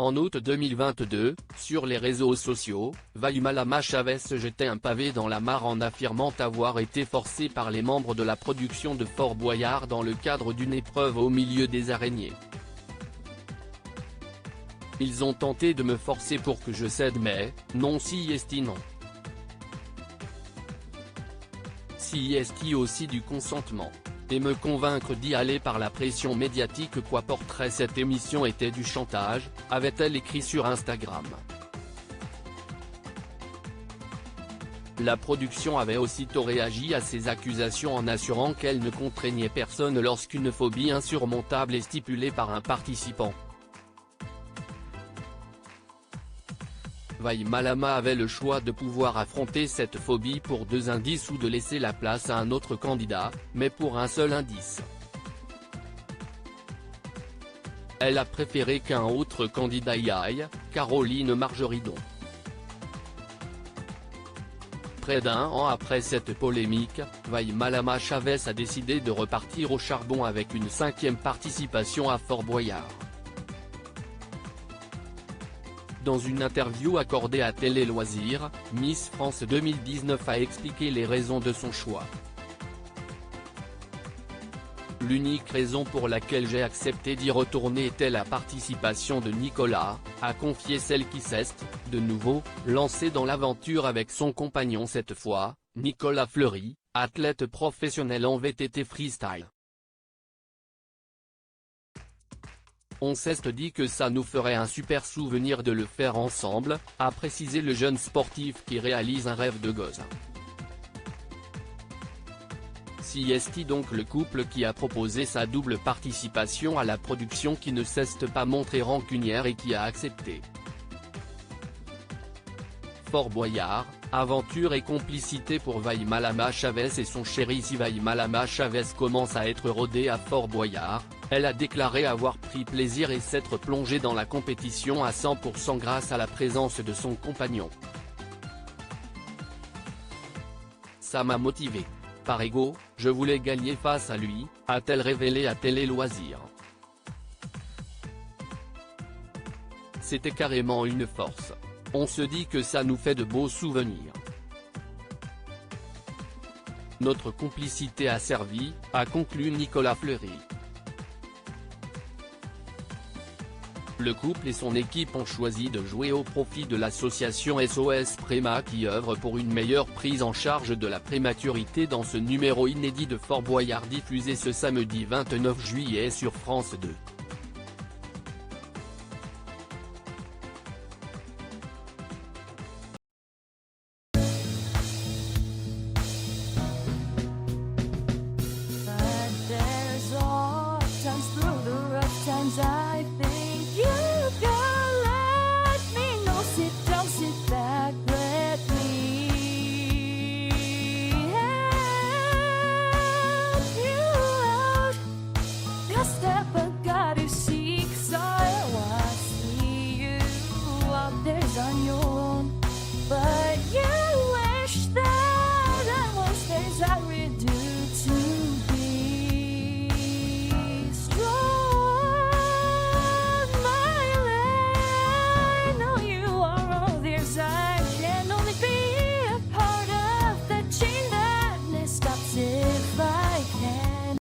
En août 2022, sur les réseaux sociaux, Vaï Malama Chavez jetait un pavé dans la mare en affirmant avoir été forcé par les membres de la production de Fort Boyard dans le cadre d'une épreuve au milieu des araignées. Ils ont tenté de me forcer pour que je cède mais, non si est non. Si est aussi du consentement. Et me convaincre d'y aller par la pression médiatique quoi porterait cette émission était du chantage, avait-elle écrit sur Instagram. La production avait aussitôt réagi à ces accusations en assurant qu'elle ne contraignait personne lorsqu'une phobie insurmontable est stipulée par un participant. Vaï Malama avait le choix de pouvoir affronter cette phobie pour 2 indices ou de laisser la place à un autre candidat, mais pour un seul indice. Elle a préféré qu'un autre candidat y aille, Caroline Margeridon. Près d'un an après cette polémique, Vaï Malama Chavez a décidé de repartir au charbon avec une 5e participation à Fort Boyard. Dans une interview accordée à Télé Loisirs, Miss France 2019 a expliqué les raisons de son choix. L'unique raison pour laquelle j'ai accepté d'y retourner était la participation de Nicolas, a confié celle qui s'est, de nouveau, lancée dans l'aventure avec son compagnon cette fois, Nicolas Fleury, athlète professionnel en VTT freestyle. On s'est dit que ça nous ferait un super souvenir de le faire ensemble, a précisé le jeune sportif qui réalise un rêve de gosse. Si est donc le couple qui a proposé sa double participation à la production qui ne s'est pas montrée rancunière et qui a accepté. Fort Boyard, aventure et complicité pour Vaï Malama Chavez et son chéri. Si Vaï Malama Chavez commence à être rodée à Fort Boyard, elle a déclaré avoir pris plaisir et s'être plongée dans la compétition à 100% grâce à la présence de son compagnon. Ça m'a motivé. Par ego, je voulais gagner face à lui, a-t-elle révélé à Télé Loisirs. C'était carrément une force. On se dit que ça nous fait de beaux souvenirs. Notre complicité a servi, a conclu Nicolas Fleury. Le couple et son équipe ont choisi de jouer au profit de l'association SOS Préma qui œuvre pour une meilleure prise en charge de la prématurité dans ce numéro inédit de Fort Boyard diffusé ce samedi 29 juillet sur France 2. I think you can let me know. Sit back, let me help you out. Just step I gotta seek, so I see you out there's on your own. But you wish that I was things I would do to be strong. I can only be a part of the chain that stops it.